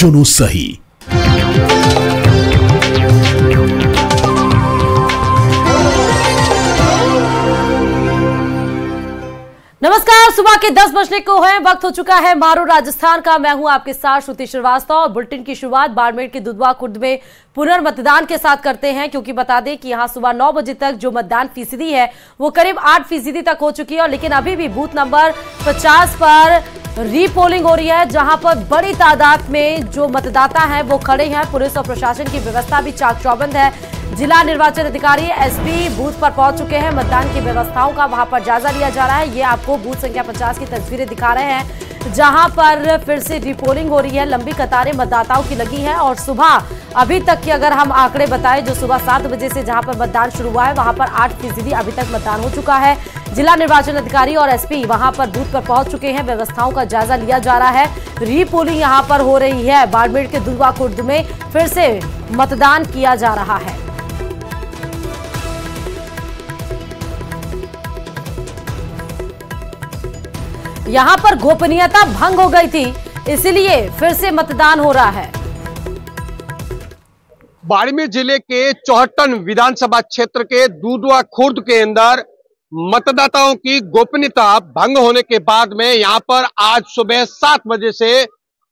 चुनो सही। नमस्कार, सुबह के 10 बजने को है, वक्त हो चुका है मारो राजस्थान का। मैं हूं आपके साथ श्रुति श्रीवास्तव और बुलेटिन की शुरुआत बाड़मेर के दुधवा खुर्द में पुनर्मतदान के साथ करते हैं, क्योंकि बता दें कि यहां सुबह 9 बजे तक जो मतदान फीसदी है वो करीब 8% तक हो चुकी है। और लेकिन अभी भी बूथ नंबर 50 पर रीपोलिंग हो रही है, जहां पर बड़ी तादाद में जो मतदाता हैं वो खड़े हैं। पुलिस और प्रशासन की व्यवस्था भी चाक चौबंद है। जिला निर्वाचन अधिकारी एसपी बूथ पर पहुंच चुके हैं। मतदान की व्यवस्थाओं का वहां पर जायजा लिया जा रहा है। ये आपको बूथ संख्या 50 की तस्वीरें दिखा रहे हैं, जहां पर फिर से रीपोलिंग हो रही है। लंबी कतारें मतदाताओं की लगी हैं और सुबह अभी तक की अगर हम आंकड़े बताएं, जो सुबह 7 बजे से जहां पर मतदान शुरू हुआ है वहां पर 8% अभी तक मतदान हो चुका है। जिला निर्वाचन अधिकारी और एसपी वहां पर बूथ पर पहुंच चुके हैं। व्यवस्थाओं का जायजा लिया जा रहा है। रीपोलिंग यहां पर हो रही है। बाड़मेर के दुधवा खुर्द में फिर से मतदान किया जा रहा है। यहां पर गोपनीयता भंग हो गई थी, इसलिए फिर से मतदान हो रहा है। बाड़मेर जिले के चौहटन विधानसभा क्षेत्र के दुधवा खुर्द के अंदर मतदाताओं की गोपनीयता भंग होने के बाद में यहां पर आज सुबह 7 बजे से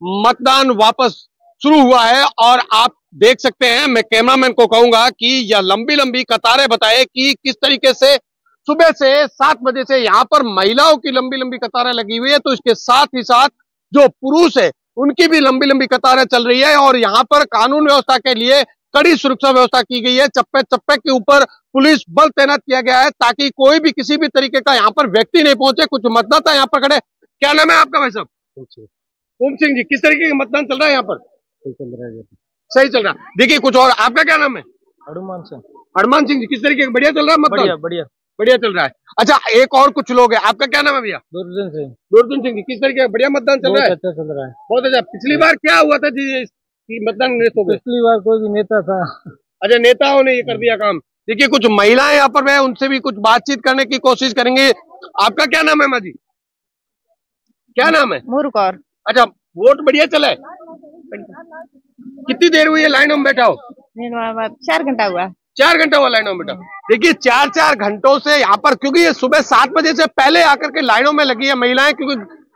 मतदान वापस शुरू हुआ है। और आप देख सकते हैं, मैं कैमरामैन को कहूंगा कि यह लंबी लंबी कतारें बताए कि किस तरीके से सुबह से 7 बजे से यहाँ पर महिलाओं की लंबी लंबी कतारें लगी हुई है, तो इसके साथ ही साथ जो पुरुष है उनकी भी लंबी लंबी कतारें चल रही है। और यहाँ पर कानून व्यवस्था के लिए कड़ी सुरक्षा व्यवस्था की गई है। चप्पे चप्पे के ऊपर पुलिस बल तैनात किया गया है, ताकि कोई भी किसी भी तरीके का यहाँ पर व्यक्ति नहीं पहुंचे। कुछ मतदाता यहाँ पर खड़े। क्या नाम है आपका भाई साहब? ओम सिंह जी, किस तरीके का मतदान चल रहा है यहाँ पर? सही चल रहा है। देखिए कुछ और, आपका क्या नाम है? हनुमान सिंह। हनुमान सिंह जी, किस तरीके का बढ़िया चल रहा है मतदान? बढ़िया बढ़िया बढ़िया चल रहा है। अच्छा, एक और कुछ लोग हैं, आपका क्या नाम है भैया? दुर्जन सिंह। दुर्जन सिंह जी, किस तरीके का बढ़िया मतदान चल रहा है? अच्छा चल रहा है, बहुत अच्छा। पिछली बार क्या हुआ था जी कि मतदान नष्ट हो गए? पिछली बार कोई भी नेता था। अच्छा, नेताओं ने ये कर दिया काम। देखिए कुछ महिलाएं यहाँ पर, मैं उनसे भी कुछ बातचीत करने की कोशिश करेंगे। आपका क्या नाम है माँ जी? क्या नाम है? मुरकौर। अच्छा, वोट बढ़िया चला है? कितनी देर हुई है लाइनों में बैठा हो? 4 घंटा हुआ। 4 घंटा हुआ लाइनों में बैठा। देखिए 4 घंटों से यहाँ पर, क्योंकि ये सुबह 7 बजे से पहले आकर के लाइनों में लगी है महिलाएं, क्योंकि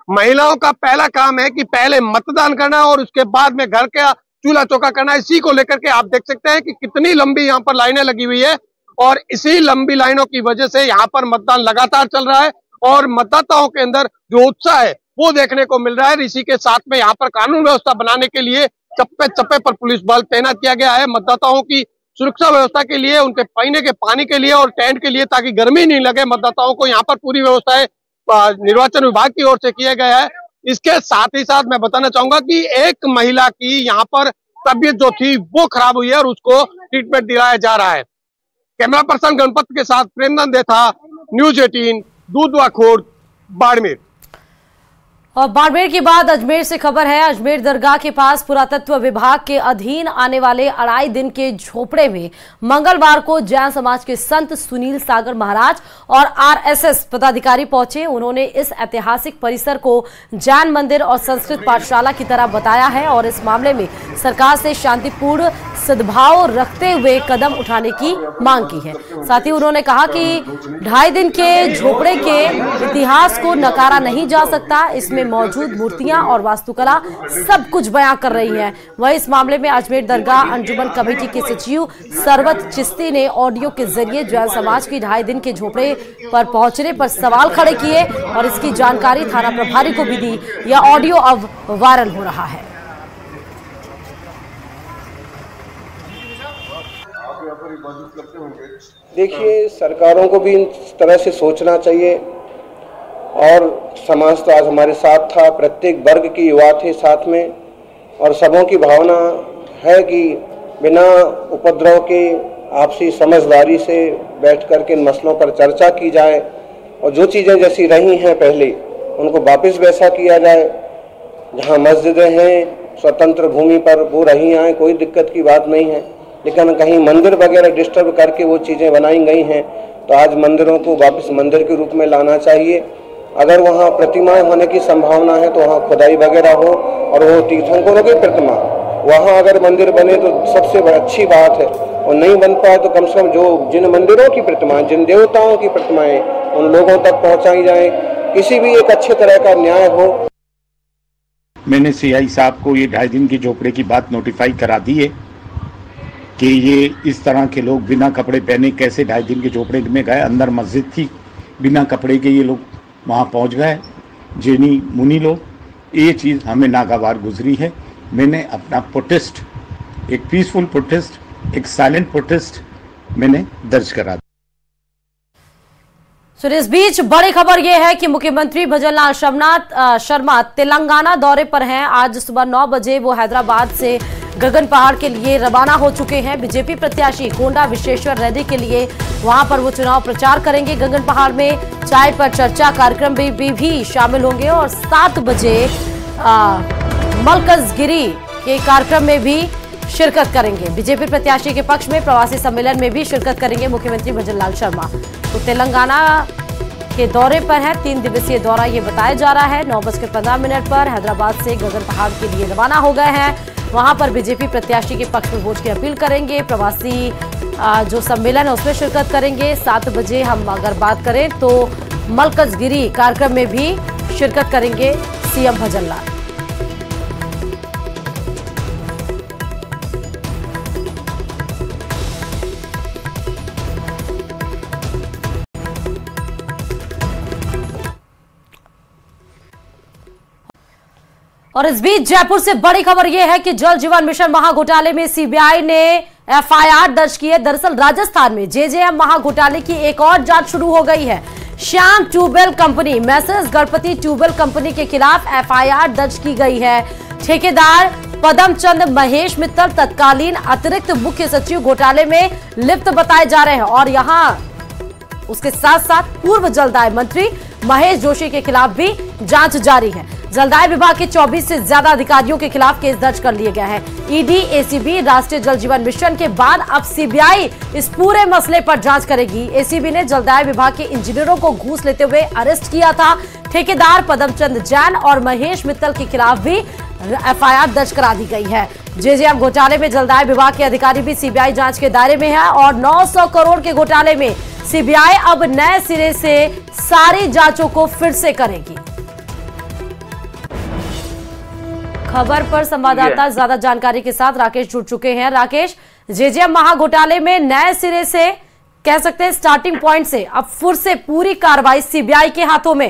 महिलाओं का पहला काम है कि पहले मतदान करना और उसके बाद में घर का चूल्हा चौका करना। इसी को लेकर के आप देख सकते हैं कि कितनी लंबी यहाँ पर लाइनें लगी हुई है। और इसी लंबी लाइनों की वजह से यहाँ पर मतदान लगातार चल रहा है और मतदाताओं के अंदर जो उत्साह है वो देखने को मिल रहा है। इसी के साथ में यहाँ पर कानून व्यवस्था बनाने के लिए चप्पे चप्पे पर पुलिस बल तैनात किया गया है। मतदाताओं की सुरक्षा व्यवस्था के लिए, उनके पीने के पानी के लिए और टेंट के लिए, ताकि गर्मी नहीं लगे मतदाताओं को, यहाँ पर पूरी व्यवस्थाएं निर्वाचन विभाग की ओर से किया गया है। इसके साथ ही साथ मैं बताना चाहूंगा कि एक महिला की यहाँ पर तबीयत जो थी वो खराब हुई है और उसको ट्रीटमेंट दिलाया जा रहा है। कैमरा पर्सन गणपत के साथ प्रेमनंद देथा, न्यूज 18, दुधवा खुर्द, बाड़मेर। और बाड़मेर के बाद अजमेर से खबर है। अजमेर दरगाह के पास पुरातत्व विभाग के अधीन आने वाले 2.5 दिन के झोपड़े में मंगलवार को जैन समाज के संत सुनील सागर महाराज और आरएसएस पदाधिकारी पहुंचे। उन्होंने इस ऐतिहासिक परिसर को जैन मंदिर और संस्कृत पाठशाला की तरह बताया है और इस मामले में सरकार से शांतिपूर्ण सद्भाव रखते हुए कदम उठाने की मांग की है। साथ ही उन्होंने कहा कि 2.5 दिन के झोपड़े के इतिहास को नकारा नहीं जा सकता। इसमें मौजूद मूर्तियां और वास्तुकला सब कुछ बयां कर रही हैं। वहीं इस मामले में अजमेर दरगाह अंजुमन कमेटी के सचिव सरवत चिश्ती ने ऑडियो के जरिए जैन समाज की 2.5 दिन के झोपड़े पर पहुंचने पर सवाल खड़े किए और इसकी जानकारी थाना प्रभारी को भी दी। यह ऑडियो अब वायरल हो रहा है। देखिए, सरकारों को भी इस तरह से सोचना चाहिए और समाज तो आज हमारे साथ था, प्रत्येक वर्ग के युवा थे साथ में और सबों की भावना है कि बिना उपद्रव के आपसी समझदारी से बैठ कर के इन मसलों पर चर्चा की जाए और जो चीज़ें जैसी रही हैं पहले उनको वापस वैसा किया जाए। जहां मस्जिदें हैं स्वतंत्र भूमि पर वो रही आए, कोई दिक्कत की बात नहीं है, लेकिन कहीं मंदिर वगैरह डिस्टर्ब करके वो चीज़ें बनाई गई हैं तो आज मंदिरों को वापस मंदिर के रूप में लाना चाहिए अगर वहाँ प्रतिमाएं होने की संभावना है तो वहाँ खुदाई वगैरह हो, और वो तीर्थंकरों की प्रतिमा वहाँ अगर मंदिर बने तो सबसे अच्छी बात है, और नहीं बन पाए तो कम से कम जो जिन मंदिरों की प्रतिमाएं, जिन देवताओं की प्रतिमाएं उन लोगों तक पहुँचाई जाए, किसी भी एक अच्छे तरह का न्याय हो। मैंने सीआई साहब को ये 2.5 दिन की झोपड़े की बात नोटिफाई करा दी है कि ये इस तरह के लोग बिना कपड़े पहने कैसे 2.5 दिन के झोपड़े में गए। अंदर मस्जिद थी, बिना कपड़े के ये लोग वहाँ पहुँच गए, जैनी मुनि लोग। ये चीज़ हमें नागवार गुजरी है। मैंने अपना प्रोटेस्ट, एक पीसफुल प्रोटेस्ट, एक साइलेंट प्रोटेस्ट मैंने दर्ज करा। तो इस बीच बड़ी खबर यह है कि मुख्यमंत्री भजनलाल शर्मा तेलंगाना दौरे पर हैं। आज सुबह 9 बजे वो हैदराबाद से गगन पहाड़ के लिए रवाना हो चुके हैं। बीजेपी प्रत्याशी कोंडा विश्वेश्वर रेड्डी के लिए वहां पर वो चुनाव प्रचार करेंगे। गगन पहाड़ में चाय पर चर्चा कार्यक्रम भी शामिल होंगे और 7 बजे मलकजगिरी के कार्यक्रम में भी शिरकत करेंगे। बीजेपी प्रत्याशी के पक्ष में प्रवासी सम्मेलन में भी शिरकत करेंगे मुख्यमंत्री भजनलाल शर्मा। तो तेलंगाना के दौरे पर है, 3 दिवसीय दौरा ये बताया जा रहा है। 9:15 पर हैदराबाद से गगन पहाड़ के लिए रवाना हो गए हैं। वहां पर बीजेपी प्रत्याशी के पक्ष में वोट की अपील करेंगे। प्रवासी जो सम्मेलन है उसमें शिरकत करेंगे। 7 बजे हम अगर बात करें तो मलकजगिरी कार्यक्रम में भी शिरकत करेंगे सीएम भजनलाल। और इस बीच जयपुर से बड़ी खबर यह है कि जल जीवन मिशन महाघोटाले में सीबीआई ने एफआईआर दर्ज की है। दरअसल राजस्थान में जेजेएम महाघोटाले की एक और जांच शुरू हो गई है। श्याम ट्यूबवेल कंपनी, मैसेज गणपति ट्यूबवेल कंपनी के खिलाफ एफआईआर दर्ज की गई है। ठेकेदार पदमचंद महेश मित्तल तत्कालीन अतिरिक्त मुख्य सचिव घोटाले में लिप्त बताए जा रहे हैं और यहां उसके साथ साथ पूर्व जलदाय मंत्री महेश जोशी के खिलाफ भी जांच जारी है। जलदाय विभाग के 24 से ज्यादा अधिकारियों के खिलाफ केस दर्ज कर लिए गए हैं। ईडी, एसीबी, राष्ट्रीय जल जीवन मिशन के बाद अब सीबीआई इस पूरे मसले पर जांच करेगी। एसीबी ने जलदाय विभाग के इंजीनियरों को घूस लेते हुए अरेस्ट किया था। ठेकेदार पदमचंद जैन और महेश मित्तल के खिलाफ भी एफआईआर दर्ज करा दी गई है। जेजेएम घोटाले में जलदाय विभाग के अधिकारी भी सीबीआई जांच के दायरे में है और 900 करोड़ के घोटाले में सीबीआई अब नए सिरे से सारी जांचों को फिर से करेगी। खबर पर संवाददाता ज्यादा जानकारी के साथ राकेश जुड़ चुके हैं। राकेश, जेजेएम महाघोटाले में नए सिरे से कह सकते हैं स्टार्टिंग पॉइंट से अब फिर से पूरी कार्रवाई सीबीआई के हाथों में।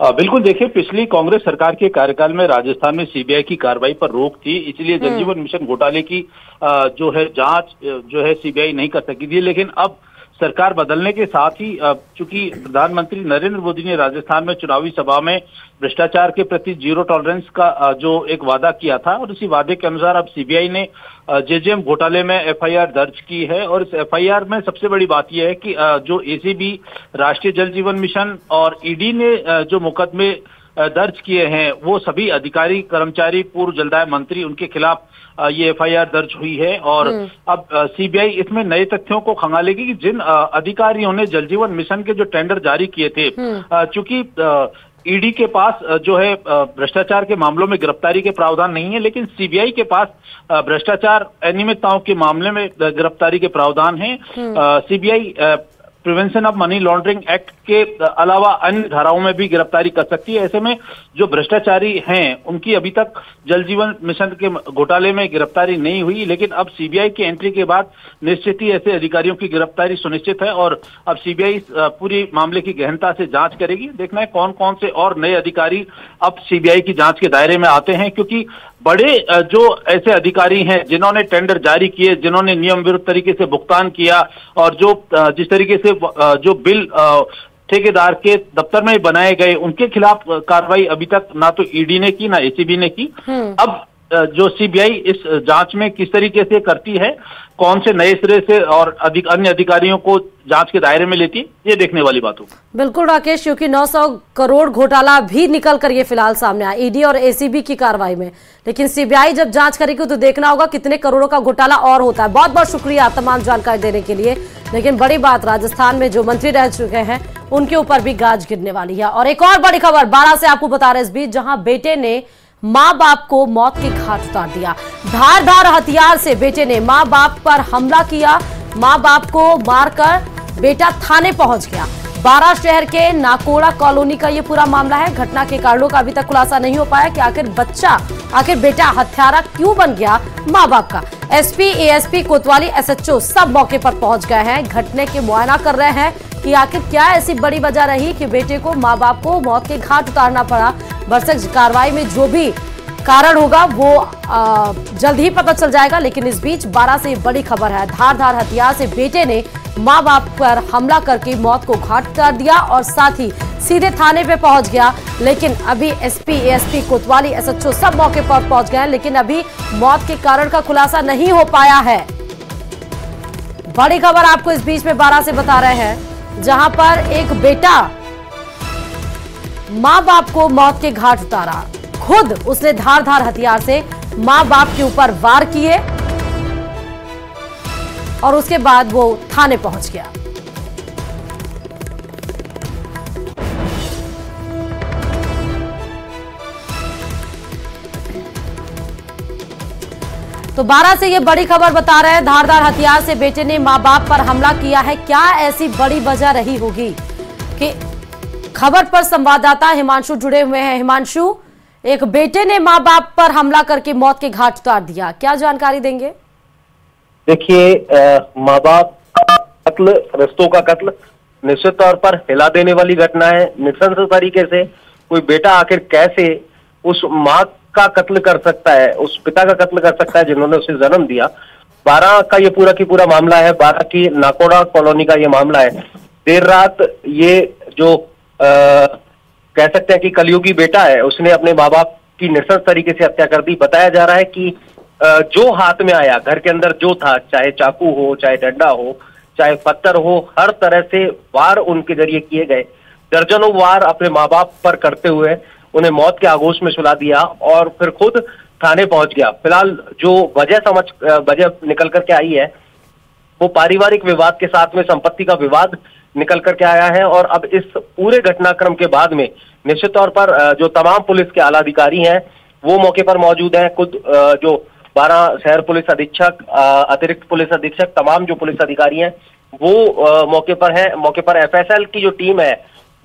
बिल्कुल, देखिए पिछली कांग्रेस सरकार के कार्यकाल में राजस्थान में सीबीआई की कार्रवाई पर रोक थी, इसलिए जल जीवन मिशन घोटाले की जो है जांच जो है सीबीआई नहीं कर सकी थी। लेकिन अब सरकार बदलने के साथ ही चूंकि प्रधानमंत्री नरेंद्र मोदी ने राजस्थान में चुनावी सभा में भ्रष्टाचार के प्रति जीरो टॉलरेंस का जो एक वादा किया था और इसी वादे के अनुसार अब सीबीआई ने जेजेएम घोटाले में एफआईआर दर्ज की है। और इस एफआईआर में सबसे बड़ी बात यह है कि जो एसीबी, राष्ट्रीय जल जीवन मिशन और ईडी ने जो मुकदमे दर्ज किए हैं वो सभी अधिकारी, कर्मचारी, पूर्व जलदाय मंत्री, उनके खिलाफ ये एफआईआर दर्ज हुई है। और अब सीबीआई इसमें नए तथ्यों को खंगालेगी कि जिन अधिकारियों ने जल जीवन मिशन के जो टेंडर जारी किए थे, चूंकि ईडी के पास जो है भ्रष्टाचार के मामलों में गिरफ्तारी के प्रावधान नहीं है, लेकिन सीबीआई के पास भ्रष्टाचार अनियमितताओं के मामले में गिरफ्तारी के प्रावधान है। CBI prevention of money laundering act के अलावा अन्य धाराओं में भी गिरफ्तारी कर सकती है। ऐसे में जो भ्रष्टाचारी हैं उनकी अभी तक जल जीवन मिशन के घोटाले में गिरफ्तारी नहीं हुई, लेकिन अब सीबीआई की एंट्री के बाद निश्चित ही ऐसे अधिकारियों की गिरफ्तारी सुनिश्चित है और अब सीबीआई पूरी मामले की गहनता से जांच करेगी। देखना है कौन कौन से और नए अधिकारी अब सीबीआई की जांच के दायरे में आते हैं, क्योंकि बड़े जो ऐसे अधिकारी हैं जिन्होंने टेंडर जारी किए, जिन्होंने नियम विरुद्ध तरीके से भुगतान किया और जो जिस तरीके से जो बिल ठेकेदार के दफ्तर में बनाए गए, उनके खिलाफ कार्रवाई अभी तक ना तो ईडी ने की ना एसीबी ने की। अब जो सीबीआई इस जांच में किस तरीके से करती है, कौन से नए सिरे से और अन्य अधिकारियों को जांच के दायरे में लेती है, ये देखने वाली बात होगी। बिल्कुल राकेश, क्योंकि 900 करोड़ घोटाला भी निकल कर ये फिलहाल सामने आया ईडी और एसीबी की कार्रवाई में, लेकिन सीबीआई जब जांच करेगी तो देखना होगा कितने करोड़ों का घोटाला और होता है। बहुत बहुत शुक्रिया तमाम जानकारी देने के लिए। लेकिन बड़ी बात, राजस्थान में जो मंत्री रह चुके हैं उनके ऊपर भी गाज गिरने वाली है। और एक और बड़ी खबर बारां से आपको बता रहे इस बीच, जहां बेटे ने मां बाप को मौत के घाट उतार दिया। धारदार हथियार से बेटे ने मां बाप पर हमला किया। मां बाप को मारकर बेटा थाने पहुंच गया। बारां शहर के नाकोड़ा कॉलोनी का यह पूरा मामला है। घटना के कारणों का अभी तक खुलासा नहीं हो पाया कि आखिर बेटा हत्यारा क्यों बन गया मां बाप का। एसपी, एएसपी, कोतवाली, एसएचओ सब मौके पर पहुंच गए हैं। घटने के मुआयना कर रहे हैं कि आखिर क्या ऐसी बड़ी वजह रही कि बेटे को मां बाप को मौत के घाट उतारना पड़ा। भरसक कार्रवाई में जो भी कारण होगा वो जल्द ही पता चल जाएगा। लेकिन इस बीच बारां से बड़ी खबर है, धारदार हथियार से बेटे ने मां बाप पर हमला करके मौत को घाट उतार दिया और साथ ही सीधे थाने पे पहुंच गया। लेकिन अभी एसपी, एएसपी, कोतवाली, एसएचओ सब मौके पर पहुंच गए, लेकिन अभी मौत के कारण का खुलासा नहीं हो पाया है। बड़ी खबर आपको इस बीच में बारां से बता रहे हैं, जहां पर एक बेटा मां बाप को मौत के घाट उतारा। खुद उसने धारदार हथियार से मां बाप के ऊपर वार किए और उसके बाद वो थाने पहुंच गया। तो बारां से ये बड़ी खबर बता रहे हैं, धारदार हथियार से बेटे ने मां बाप पर हमला किया है। क्या ऐसी बड़ी वजह रही होगी कि खबर पर संवाददाता हिमांशु जुड़े हुए हैं। हिमांशु, एक बेटे ने मां बाप पर हमला करके मौत के घाट उतार दिया, क्या जानकारी देंगे? देखिए, माँ बाप का कत्ल, रिश्तों का कत्ल निश्चित तौर पर हिला देने वाली घटना है। निसंस तरीके से कोई बेटा आखिर कैसे उस माँ का कत्ल कर सकता है, उस पिता का कत्ल कर सकता है जिन्होंने उसे जन्म दिया। बारां का ये पूरा की पूरा मामला है, बारां की नाकोड़ा कॉलोनी का ये मामला है। देर रात ये जो कह सकते हैं कि कलयुगी बेटा है, उसने अपने माँ बाप की नृशंस तरीके से हत्या कर दी। बताया जा रहा है कि जो हाथ में आया, घर के अंदर जो था, चाहे चाकू हो, चाहे डंडा हो, चाहे पत्थर हो, हर तरह से वार उनके जरिए किए गए। दर्जनों वार अपने माँ बाप पर करते हुए उन्हें मौत के आगोश में सुला दिया और फिर खुद थाने पहुंच गया। फिलहाल जो वजह निकल करके आई है वो पारिवारिक विवाद के साथ में संपत्ति का विवाद निकल करके आया है। और अब इस पूरे घटनाक्रम के बाद में निश्चित तौर पर जो तमाम पुलिस के आला अधिकारी हैं वो मौके पर मौजूद हैं। खुद जो बारां शहर पुलिस अधीक्षक, अतिरिक्त पुलिस अधीक्षक, तमाम जो पुलिस अधिकारी हैं वो मौके पर हैं। मौके पर एफएसएल की जो टीम है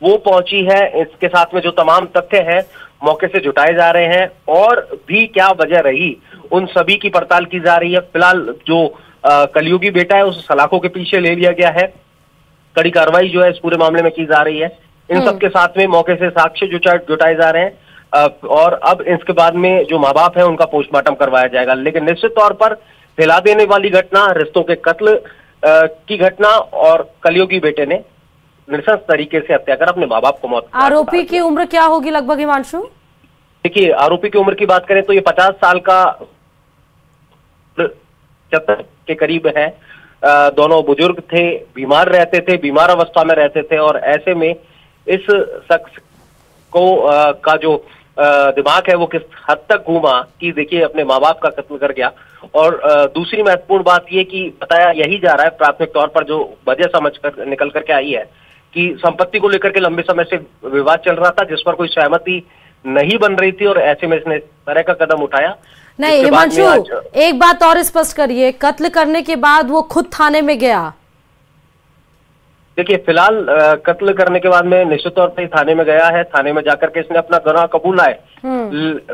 वो पहुंची है। इसके साथ में जो तमाम तथ्य हैं मौके से जुटाए जा रहे हैं और भी क्या वजह रही उन सभी की पड़ताल की जा रही है। फिलहाल जो कलयुगी बेटा है उस सलाखों के पीछे ले लिया गया है। कड़ी कार्रवाई जो है इस पूरे मामले में की जा रही है। इन सब के साथ में मौके से साक्ष्य जुटाए जा रहे हैं और अब इसके बाद में जो माँ बाप है उनका पोस्टमार्टम करवाया जाएगा। लेकिन निश्चित तौर पर हिला देने वाली घटना, रिश्तों के कत्ल की घटना और कलयुगी बेटे ने नृशंस तरीके से हत्या कर अपने माँ बाप को मौत। आरोपी की उम्र क्या होगी लगभग हिमांशु? देखिए, आरोपी की उम्र की बात करें तो ये 50 साल का 70 के करीब है। दोनों बुजुर्ग थे, बीमार रहते थे, बीमार अवस्था में रहते थे और ऐसे में इस शख्स को का जो दिमाग है वो किस हद तक घूमा कि देखिए अपने माँ बाप का कत्ल कर गया। और दूसरी महत्वपूर्ण बात ये कि बताया यही जा रहा है प्राथमिक तौर पर, जो वजह समझ कर निकल करके आई है कि संपत्ति को लेकर के लंबे समय से विवाद चल रहा था जिस पर कोई सहमति नहीं बन रही थी और ऐसे में इसने तरह का कदम उठाया। नहीं हिमांशु, एक बात और स्पष्ट करिए, कत्ल करने के बाद वो खुद थाने में गया? देखिए, फिलहाल कत्ल करने के बाद में निश्चित तौर पर थाने में गया है। थाने में जाकर के इसने अपना गुनाह कबूला है।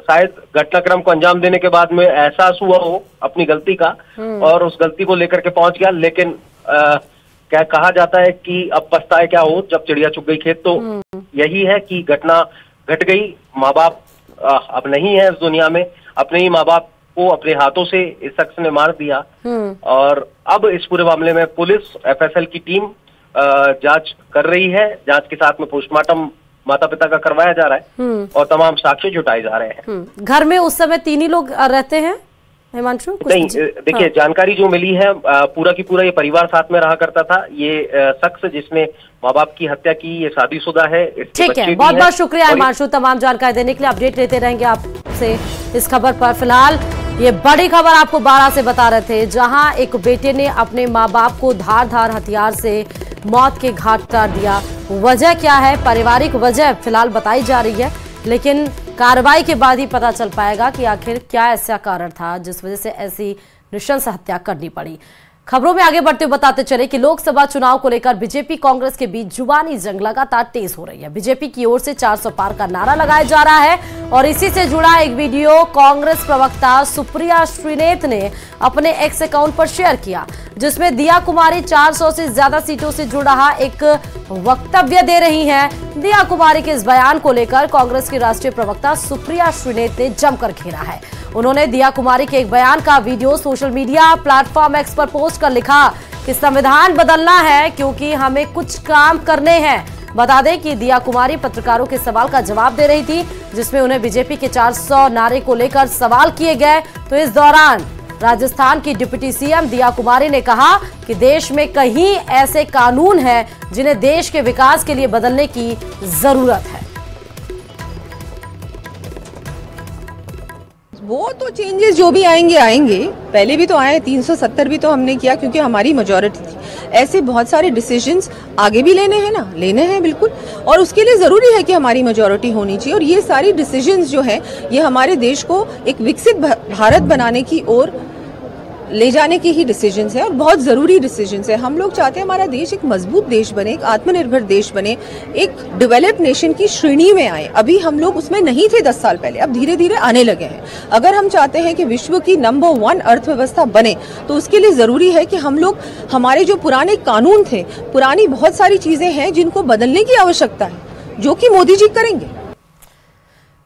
शायद घटनाक्रम को अंजाम देने के बाद में एहसास हुआ हो अपनी गलती का और उस गलती को लेकर के पहुंच गया। लेकिन क्या कहा जाता है कि अब पछताए क्या हो जब चिड़िया चुग गई खेत। तो यही है कि घटना घट गई। माँ बाप अब नहीं है इस दुनिया में, अपने ही माँ बाप को अपने हाथों से इस शख्स ने मार दिया। और अब इस पूरे मामले में पुलिस, एफएसएल की टीम जांच कर रही है। जांच के साथ में पोस्टमार्टम माता पिता का करवाया जा रहा है और तमाम साक्ष्य जुटाए जा रहे हैं। घर में उस समय 3 ही लोग रहते हैं हिमांशु? नहीं, देखिए जानकारी जो मिली है पूरा की पूरा ये परिवार साथ में रहा करता था। ये शख्स जिसने माँ बाप की हत्या की ये शादीशुदा है। ठीक है, बहुत बहुत शुक्रिया हिमांशु तमाम जानकारी देने के लिए। अपडेट लेते रहेंगे आपसे इस खबर पर। फिलहाल ये बड़ी खबर आपको बारा से बता रहे थे, जहां एक बेटे ने अपने मां बाप को धार हथियार से मौत के घाट उतार दिया। वजह क्या है, पारिवारिक वजह फिलहाल बताई जा रही है, लेकिन कार्रवाई के बाद ही पता चल पाएगा कि आखिर क्या ऐसा कारण था जिस वजह से ऐसी नृशंस हत्या करनी पड़ी। खबरों में आगे बढ़ते हुए बताते चले कि लोकसभा चुनाव को लेकर बीजेपी कांग्रेस के बीच जुबानी जंग लगातार तेज हो रही है। बीजेपी की ओर से 400 पार का नारा लगाया जा रहा है और इसी से जुड़ा एक वीडियो कांग्रेस प्रवक्ता सुप्रिया श्रीनेत ने अपने एक्स अकाउंट पर शेयर किया, जिसमें दिया कुमारी 400 से ज्यादा सीटों से जुड़ रहा एक वक्तव्य दे रही हैं। दिया कुमारी के इस बयान को लेकर कांग्रेस की राष्ट्रीय प्रवक्ता सुप्रिया श्रीनेत ने जमकर घेरा है। उन्होंने दिया कुमारी के एक बयान का video social media platform x पर पोस्ट कर लिखा कि संविधान बदलना है क्योंकि हमें कुछ काम करने हैं। बता दें कि दिया कुमारी पत्रकारों के सवाल का जवाब दे रही थी, जिसमें उन्हें बीजेपी के 400 नारे को लेकर सवाल किए गए। तो इस दौरान राजस्थान की डिप्टी सीएम दिया कुमारी ने कहा कि देश में कहीं ऐसे कानून हैं जिन्हें देश के विकास के लिए बदलने की जरूरत है। वो तो चेंजेस जो भी आएंगे, पहले भी तो आए, 370 भी तो हमने किया क्योंकि हमारी मेजॉरिटी थी। ऐसे बहुत सारे डिसीजंस आगे भी लेने हैं बिल्कुल, और उसके लिए जरूरी है कि हमारी मेजॉरिटी होनी चाहिए। और ये सारी डिसीजंस जो है ये हमारे देश को एक विकसित भारत बनाने की ओर ले जाने की ही डिसीजंस है और बहुत जरूरी डिसीजंस है। हम लोग चाहते हैं हमारा देश एक मजबूत देश बने, एक आत्मनिर्भर देश बने, एक डेवलप्ड नेशन की श्रेणी में आए। अभी हम लोग उसमें नहीं थे 10 साल पहले, अब धीरे धीरे आने लगे हैं। अगर हम चाहते हैं कि विश्व की नंबर 1 अर्थव्यवस्था बने तो उसके लिए जरूरी है कि हम लोग, हमारे जो पुराने कानून थे, पुरानी बहुत सारी चीजें हैं जिनको बदलने की आवश्यकता है, जो कि मोदी जी करेंगे।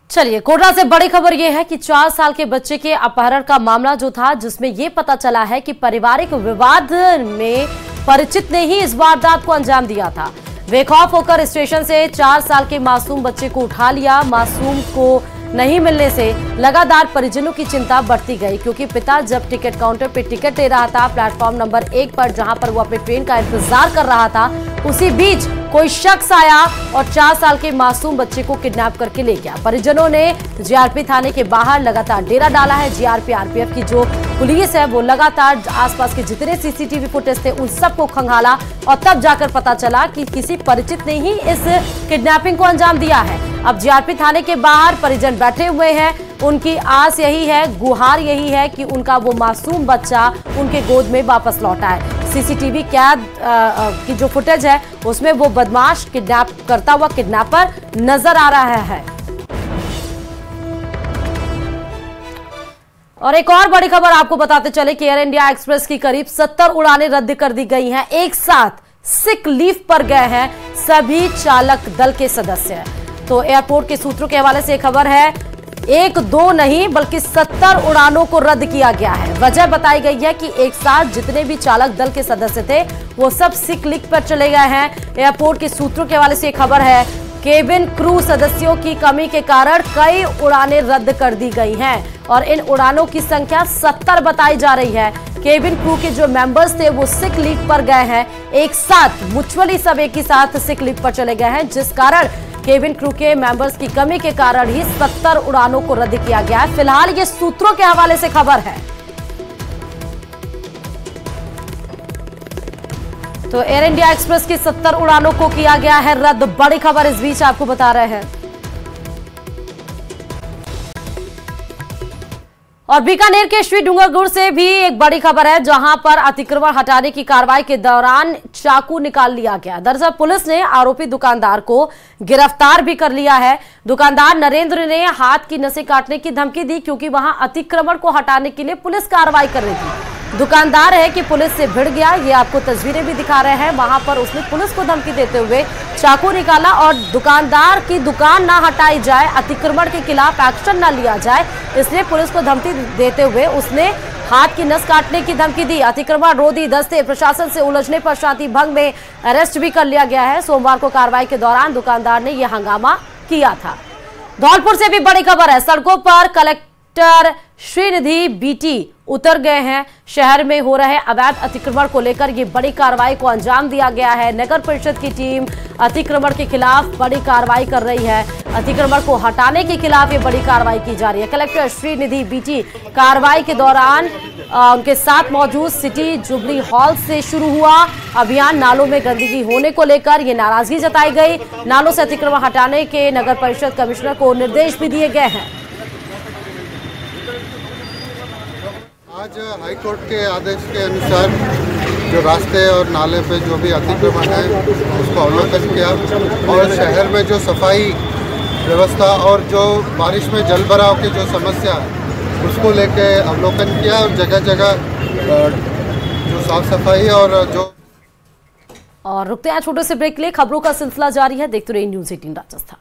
चलिए, कोटा से बड़ी खबर यह है कि 4 साल के बच्चे के अपहरण का मामला जो था, जिसमें यह पता चला है कि पारिवारिक विवाद में परिचित ने ही इस वारदात को अंजाम दिया था। बेखौफ होकर स्टेशन से 4 साल के मासूम बच्चे को उठा लिया। मासूम को नहीं मिलने से लगातार परिजनों की चिंता बढ़ती गई, क्योंकि पिता जब टिकट काउंटर पर टिकट ले रहा था प्लेटफॉर्म नंबर 1 पर, जहां पर वो अपनी ट्रेन का इंतजार कर रहा था, उसी बीच कोई शख्स आया और 4 साल के मासूम बच्चे को किडनैप करके ले गया। परिजनों ने जीआरपी थाने के बाहर लगातार डेरा डाला है। जीआरपी आरपीएफ की जो पुलिस है वो लगातार आसपास के जितने सीसीटीवी फुटेज थे उन सबको खंगाला और तब जाकर पता चला कि किसी परिचित ने ही इस किडनैपिंग को अंजाम दिया है। अब जीआरपी थाने के बाहर परिजन बैठे हुए हैं। उनकी आस यही है, गुहार यही है कि उनका वो मासूम बच्चा उनके गोद में वापस लौटा है। सीसीटीवी कैद की जो फुटेज है उसमें वो बदमाश किडनैप करता हुआ किडनैपर नजर आ रहा है। और एक और बड़ी खबर आपको बताते चले कि एयर इंडिया एक्सप्रेस की करीब 70 उड़ानें रद्द कर दी गई हैं। एक साथ सिक लीव पर गए हैं सभी चालक दल के सदस्य। तो एयरपोर्ट के सूत्रों के हवाले से खबर है, 1-2 नहीं बल्कि 70 उड़ानों को रद्द किया गया है। वजह बताई गई है कि एक साथ जितने भी चालक दल के सदस्य थे वो सब सिक लीव पर चले गए हैं। एयरपोर्ट के सूत्रों के हवाले से खबर है, केबिन क्रू सदस्यों की कमी के कारण कई उड़ानें रद्द कर दी गई हैं और इन उड़ानों की संख्या 70 बताई जा रही है। केबिन क्रू के जो मेंबर्स थे वो सिक लीव पर गए हैं, एक साथ म्यूचुअली सब एक ही साथ सिक लीव पर चले गए हैं, जिस कारण केबिन क्रू के मेंबर्स की कमी के कारण ही 70 उड़ानों को रद्द किया गया है। फिलहाल ये सूत्रों के हवाले से खबर है। तो एयर इंडिया एक्सप्रेस की 70 उड़ानों को किया गया है रद्द। बड़ी खबर इस बीच आपको बता रहे हैं। और बीकानेर के श्री डूंगरगढ़ से भी एक बड़ी खबर है, जहां पर अतिक्रमण हटाने की कार्रवाई के दौरान चाकू निकाल लिया गया। दरअसल पुलिस ने आरोपी दुकानदार को गिरफ्तार भी कर लिया है। दुकानदार नरेंद्र ने हाथ की नसें काटने की धमकी दी, क्योंकि वहां अतिक्रमण को हटाने के लिए पुलिस कार्रवाई कर रही थी। दुकानदार है कि पुलिस से भिड़ गया, ये आपको तस्वीरें भी दिखा रहे हैं। वहां पर उसने पुलिस को धमकी देते हुए चाकू निकाला और दुकानदार की दुकान ना हटाई जाए, अतिक्रमण के खिलाफ एक्शन ना लिया जाए, इसलिए पुलिस को धमकी देते हुए उसने हाथ की नस काटने की धमकी दी। अतिक्रमण रोधी दस्ते प्रशासन से उलझने पर शांति भंग में अरेस्ट भी कर लिया गया है। सोमवार को कार्रवाई के दौरान दुकानदार ने यह हंगामा किया था। धौलपुर से भी बड़ी खबर है, सड़कों पर कलेक्टर श्रीनिधि बीटी उतर गए हैं। शहर में हो रहे अवैध अतिक्रमण को लेकर ये बड़ी कार्रवाई को अंजाम दिया गया है। नगर परिषद की टीम अतिक्रमण के खिलाफ बड़ी कार्रवाई कर रही है। अतिक्रमण को हटाने के खिलाफ ये बड़ी कार्रवाई की जा रही है। कलेक्टर श्रीनिधि बीटी कार्रवाई के दौरान उनके साथ मौजूद सिटी जुबली हॉल से शुरू हुआ अभियान। नालों में गंदगी होने को लेकर ये नाराजगी जताई गई। नालों से अतिक्रमण हटाने के नगर परिषद कमिश्नर को निर्देश भी दिए गए हैं। आज हाईकोर्ट के आदेश के अनुसार जो रास्ते और नाले पे जो भी अतिक्रमण है उसको अवलोकन किया और शहर में जो सफाई व्यवस्था और जो बारिश में जल भराव की जो समस्या है उसको लेके अवलोकन किया और जगह जगह जो साफ सफाई और रुकते हैं छोटे से ब्रेक के लिए। खबरों का सिलसिला जारी है, देखते रहिए न्यूज़ 18 राजस्थान।